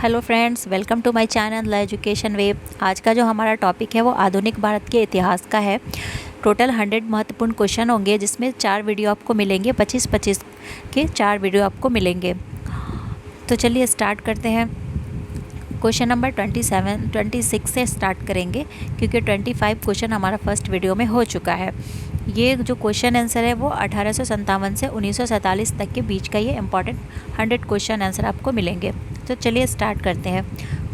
Hello friends, welcome to my channel the education web. आज का जो हमारा टॉपिक है वो आधुनिक भारत के इतिहास का है। टोटल 100 महत्वपूर्ण क्वेश्चन होंगे, जिसमें 4 वीडियो आपको मिलेंगे। 25-25 के 4 वीडियो आपको मिलेंगे। तो चलिए स्टार्ट करते हैं। क्वेश्चन नंबर 26 से स्टार्ट करेंगे, क्योंकि 25 क्वेश्चन हमारा फर्स्ट वीडियो में हो चुका है। ये जो क्वेश्चन आंसर है वो 1857 से 1947 तक के बीच का ये इंपॉर्टेंट 100 क्वेश्चन आंसर आपको मिलेंगे। तो चलिए स्टार्ट करते हैं।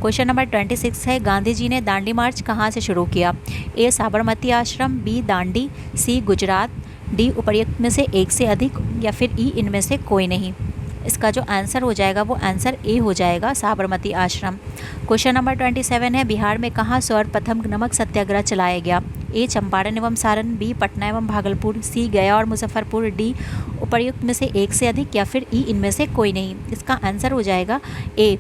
क्वेश्चन नंबर 26 है, गांधी जी ने दांडी मार्च कहाँ से शुरू किया? ए साबरमती आश्रम, बी दांडी, सी गुजरात, डी उपर्युक्त में से एक से अधिक, या फिर ई इनमें से कोई नहीं। इसका जो आंसर हो जाएगा वो आंसर ए हो जाएगा, साबरमती आश्रम। क्वेश्चन नंबर 27 है, बिहार में कहाँ सर्वप्रथम नमक सत्याग्रह चलाया गया? ए चंपारण एवं सारण, बी पटना एवं भागलपुर, सी गया और मुजफ्फरपुर, डी उपर्युक्त में से एक से अधिक, या फिर ई इनमें से कोई नहीं। इसका आंसर हो जाएगा ए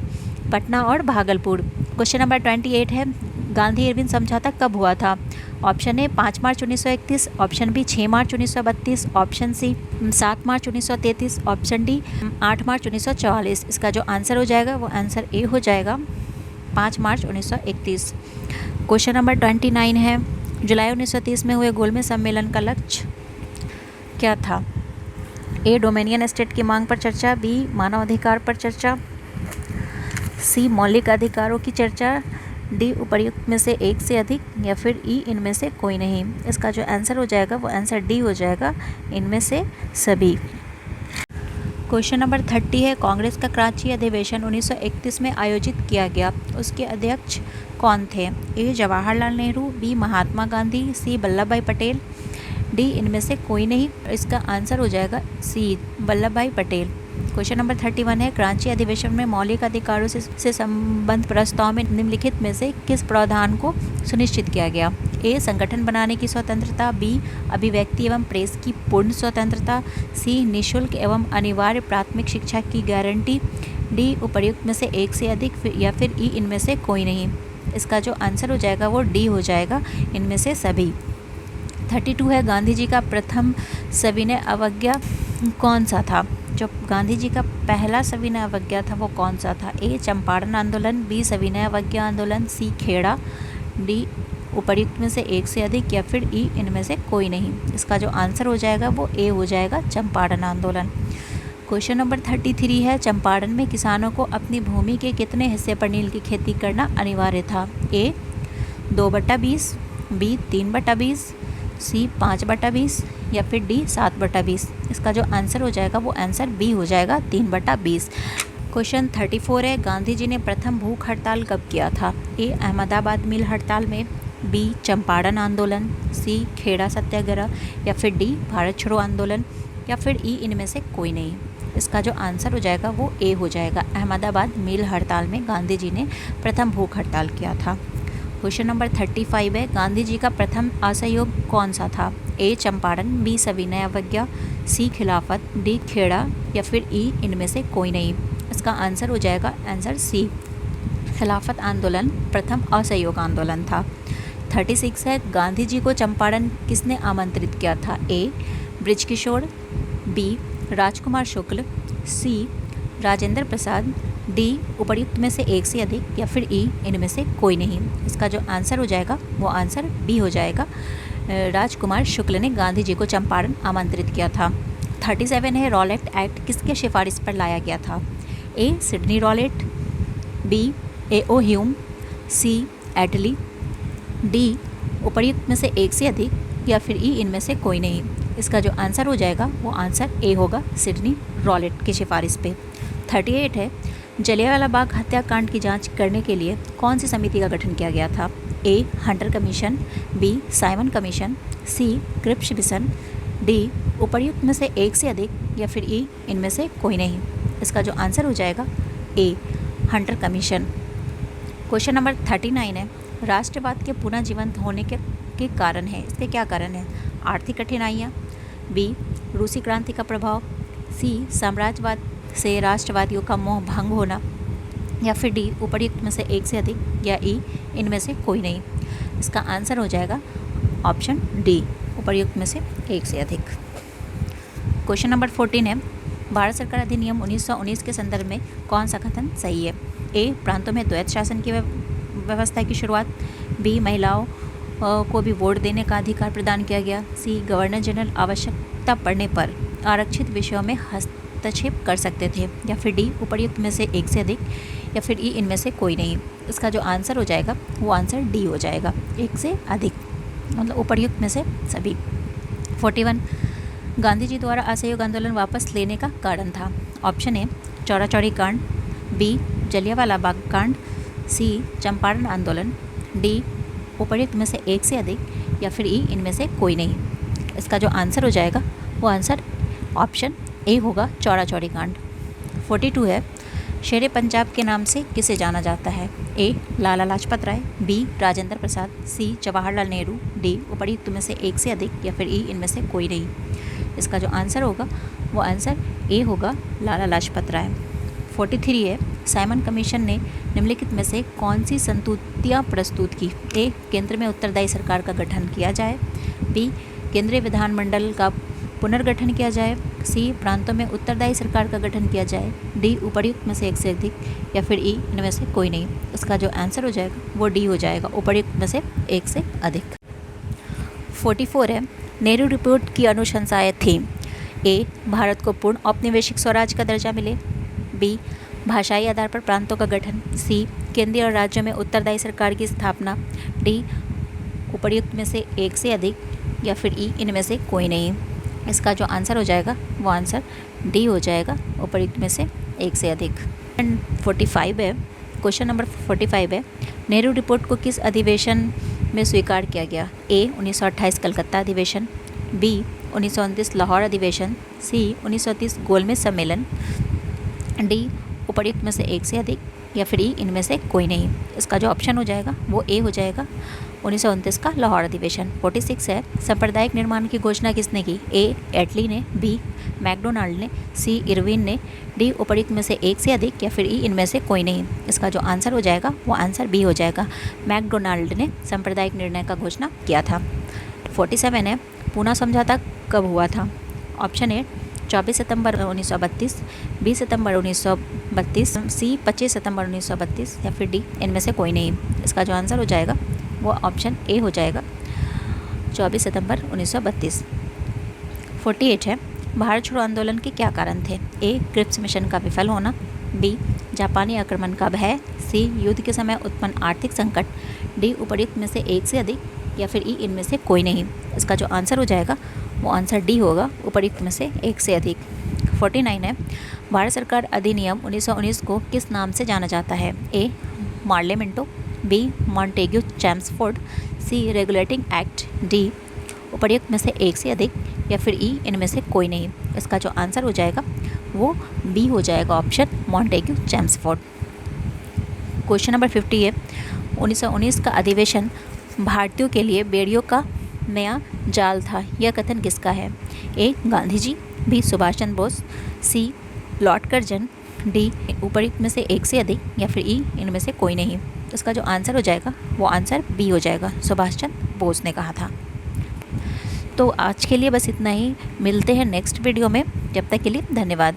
पटना और भागलपुर। क्वेश्चन नंबर 28 है, गांधी इरविन समझौता कब हुआ था? Option A 5 March 1931, option B 6 March 1932, option C 7 March 1933, option D 8 March 1944। इसका जो आंसर हो जाएगा वो आंसर ए हो जाएगा, 5 मार्च 1931। क्वेश्चन नंबर 29 है, जुलाई 1930 में हुए गोलमेज सम्मेलन का लक्ष्य क्या था? ए डोमेनियन स्टेट की मांग पर चर्चा, बी मानवाधिकार पर चर्चा, सी मौलिक अधिकारों की चर्चा, डी उपर्युक्त में से एक से अधिक, या फिर ई इनमें से कोई नहीं। इसका जो आंसर हो जाएगा वो आंसर डी हो जाएगा, इनमें से सभी। क्वेश्चन नंबर 30 है, कांग्रेस का कराची अधिवेशन 1931 में आयोजित किया गया, उसके अध्यक्ष कौन थे? ए जवाहरलाल नेहरू, बी महात्मा गांधी, सी वल्लभ भाई पटेल, डी इनमें से कोई नहीं। इसका आंसर हो जाएगा सी वल्लभ भाई पटेल। क्वेश्चन नंबर 31 है, कराची अधिवेशन में मौलिक अधिकारों से संबंध प्रस्ताव में निम्नलिखित में से किस प्रावधान को सुनिश्चित किया गया? ए संगठन बनाने की स्वतंत्रता, बी अभिव्यक्ति एवं प्रेस की पूर्ण स्वतंत्रता, सी निःशुल्क एवं अनिवार्य प्राथमिक शिक्षा की गारंटी, डी उपर्युक्त में से एक से अधिक, या फिर ई इनमें से कोई नहीं। इसका जो आंसर हो जाएगा वो डी हो जाएगा, इनमें से सभी। 32 है, गांधी जी का प्रथम सविनय अवज्ञा कौन सा था? जो गांधी जी का पहला सविनय अवज्ञा था वो कौन सा था? ए चंपारण आंदोलन, बी सविनय अवज्ञा आंदोलन, सी खेड़ा, डी उपर्युक्त में से एक से अधिक, या फिर ई इनमें से कोई नहीं। इसका जो आंसर हो जाएगा वो ए हो जाएगा, चंपारण आंदोलन। क्वेश्चन नंबर 33 है, चंपारण में किसानों को अपनी भूमि के कितने हिस्से पर नील की खेती करना अनिवार्य था? ए 2/20, बी 3/20, सी 5/20, या फिर डी 7/20। इसका जो आंसर हो जाएगा वो आंसर बी हो जाएगा, 3/20। क्वेश्चन 34 है, गांधी जी ने प्रथम भूख हड़ताल कब किया था? ए अहमदाबाद मिल हड़ताल में, बी चंपारण आंदोलन, सी खेड़ा सत्याग्रह, या फिर डी भारत छोड़ो आंदोलन, या फिर ई इनमें से कोई नहीं। इसका जो आंसर हो जाएगा वो ए हो जाएगा, अहमदाबाद मिल हड़ताल में गांधी जी ने प्रथम भूख हड़ताल किया था। क्वेश्चन नंबर 35 है, गांधी जी का प्रथम असहयोग कौन सा था? ए चंपारण, बी सविनय अवज्ञा, सी खिलाफत, डी खेड़ा, या फिर ई इनमें से कोई नहीं। इसका आंसर हो जाएगा आंसर सी, खिलाफत आंदोलन प्रथम असहयोग आंदोलन था। 36 है, गांधी जी को चंपारण किसने आमंत्रित किया था? ए बृजकिशोर, बी राजकुमार शुक्ल, सी राजेंद्र प्रसाद, डी उपर्युक्त में से एक से अधिक, या फिर ई इनमें से कोई नहीं। इसका जो आंसर हो जाएगा वो आंसर बी हो जाएगा, राजकुमार शुक्ल ने गांधी जी को चंपारण आमंत्रित किया था। 37 है, रॉलेट एक्ट किसके सिफारिश पर लाया गया था? A Sydney Rowlatt, B A O. Hume, C Attlee, D उपर्युक्त में से एक से अधिक, या फिर ई इनमें से कोई नहीं। इसका जो आंसर हो जाएगा वो आंसर ए होगा, सिडनी रॉलेट की सिफारिश पे। 38 है, जलियांवाला बाग हत्याकांड की जांच करने के लिए कौन सी समिति का गठन किया गया था? A Hunter Commission, B Simon Commission, C Cripps Mission, D उपर्युक्त में से एक से अधिक, या फिर ई इनमें से कोई नहीं। इसका जो आंसर हो जाएगा ए हंटर कमीशन। क्वेश्चन नंबर 39 है, राष्ट्रवाद के पुनः जीवंत होने के कारण है, इसके क्या कारण है? आर्थिक कठिनाइयाँ, बी रूसी क्रांति का प्रभाव, सी साम्राज्यवाद से राष्ट्रवादियों का मोह भंग होना, या फिर डी उपर्युक्त में से एक से अधिक, या ई इनमें से कोई नहीं। इसका आंसर हो जाएगा ऑप्शन डी, उपर्युक्त में से एक से अधिक। क्वेश्चन नंबर 14 है, भारत सरकार अधिनियम 1919 के संदर्भ में कौन सा कथन सही है? ए प्रांतों में द्वैत शासन की व्यवस्था की शुरुआत, बी महिलाओं को भी वोट देने का अधिकार प्रदान किया गया, सी गवर्नर जनरल आवश्यकता पड़ने पर आरक्षित विषयों में हस्तक्षेप कर सकते थे, या फिर डी उपर्युक्त में से एक से अधिक, या फिर ई इनमें से कोई नहीं। इसका जो आंसर हो जाएगा वो आंसर डी हो जाएगा, एक से अधिक, मतलब उपर्युक्त में से सभी। 41 गांधी जी द्वारा असहयोग आंदोलन वापस लेने का कारण था। ऑप्शन ए चौरा चौरी कांड, बी जलियांवाला बाग कांड, सी चंपारण आंदोलन, डी उपर्युक्त में से एक से अधिक, या फिर ई इनमें से कोई नहीं। इसका जो आंसर हो जाएगा वो आंसर ऑप्शन ए होगा, चौरा चौरी कांड। 42 है शेरे पंजाब के नाम से किसे जाना जाता है, ए लाला लाजपत राय, बी राजेंद्र प्रसाद, सी जवाहरलाल नेहरू, डी उपर्युक्त में से एक से अधिक, या फिर ई इनमें से कोई नहीं। इसका जो आंसर होगा वो आंसर ए होगा, लाला लाजपत राय। 43 है साइमन कमीशन ने निम्नलिखित में से कौन सी संतुतियाँ प्रस्तुत की, ए केंद्र में उत्तरदायी सरकार का गठन किया जाए, बी केंद्रीय विधानमंडल का पुनर्गठन किया जाए, सी प्रांतों में उत्तरदायी सरकार का गठन किया जाए, डी उपर्युक्त में से एक से अधिक, या फिर ई इनमें से कोई नहीं। इसका जो आंसर हो जाएगा वो डी हो जाएगा, उपर्युक्त में से एक से अधिक। 44 है नेहरू रिपोर्ट की अनुशंसाएं थीं, ए भारत को पूर्ण औपनिवेशिक स्वराज का दर्जा मिले, बी भाषाई आधार पर प्रांतों का गठन, सी केंद्रीय और राज्यों में उत्तरदायी सरकार की स्थापना, डी उपर्युक्त में से एक से अधिक, या फिर ई इनमें से कोई नहीं। इसका जो आंसर हो जाएगा वो आंसर डी हो जाएगा, उपर्युक्त में से एक से अधिक। 45 है क्वेश्चन नंबर 45 है नेहरू रिपोर्ट को किस अधिवेशन में स्वीकार किया गया, ए 1928 कलकत्ता अधिवेशन, बी 1929 लाहौर अधिवेशन, सी 1930 गोलमेज सम्मेलन, डी उपर्युक्त में से एक से अधिक, या फिर ई इनमें से कोई नहीं। इसका जो ऑप्शन हो जाएगा वो ए हो जाएगा, 1929 का लाहौर अधिवेशन। 46 है सांप्रदायिक निर्माण की घोषणा किसने की, ए एटली ने, बी मैकडोनाल्ड ने, सी इरविन ने, डी उपर्युक्त में से एक से अधिक, या फिर ई इनमें से कोई नहीं। इसका जो आंसर हो जाएगा वो आंसर बी हो जाएगा, मैकडोनाल्ड ने सांप्रदायिक निर्णय का घोषणा किया था। 47 है पूना समझौता कब हुआ था, ऑप्शन ए 24 सितंबर 1932, 20 सितंबर 1932, सी 25 सितंबर 1932, या फिर डी इनमें से कोई नहीं। इसका जो आंसर हो जाएगा वो ऑप्शन ए हो जाएगा, 24 सितंबर 1932। 48 है भारत छोड़ो आंदोलन के क्या कारण थे, ए क्रिप्स मिशन का विफल होना, बी जापानी आक्रमण का भय, सी युद्ध के समय उत्पन्न आर्थिक संकट, डी उपर्युक्त में से एक से अधिक, या फिर ई इनमें से कोई नहीं। इसका जो आंसर हो जाएगा वो आंसर डी होगा, उपर्युक्त में से एक से अधिक। 49 है भारत सरकार अधिनियम 1919 को किस नाम से जाना जाता है, ए मार्लेमेंटो, बी मॉन्टेग्यू चैम्सफोर्ड, सी रेगुलेटिंग एक्ट, डी उपर्युक्त में से एक से अधिक, या फिर ई इनमें से कोई नहीं। इसका जो आंसर हो जाएगा वो बी हो जाएगा, option Montagu Chelmsford. Question number 50 है 1919 का अधिवेशन भारतीयों के लिए बेड़ियों का नया जाल था, यह कथन किसका है, ए गांधी जी, बी सुभाष चंद्र बोस, सी लॉर्ड कर्जन, डी उपर्युक्त में से एक से अधिक, या फिर ई इनमें से कोई नहीं। इसका जो आंसर हो जाएगा वो आंसर बी हो जाएगा, सुभाष चंद्र बोस ने कहा था। तो आज के लिए बस इतना ही, मिलते हैं नेक्स्ट वीडियो में, जब तक के लिए धन्यवाद।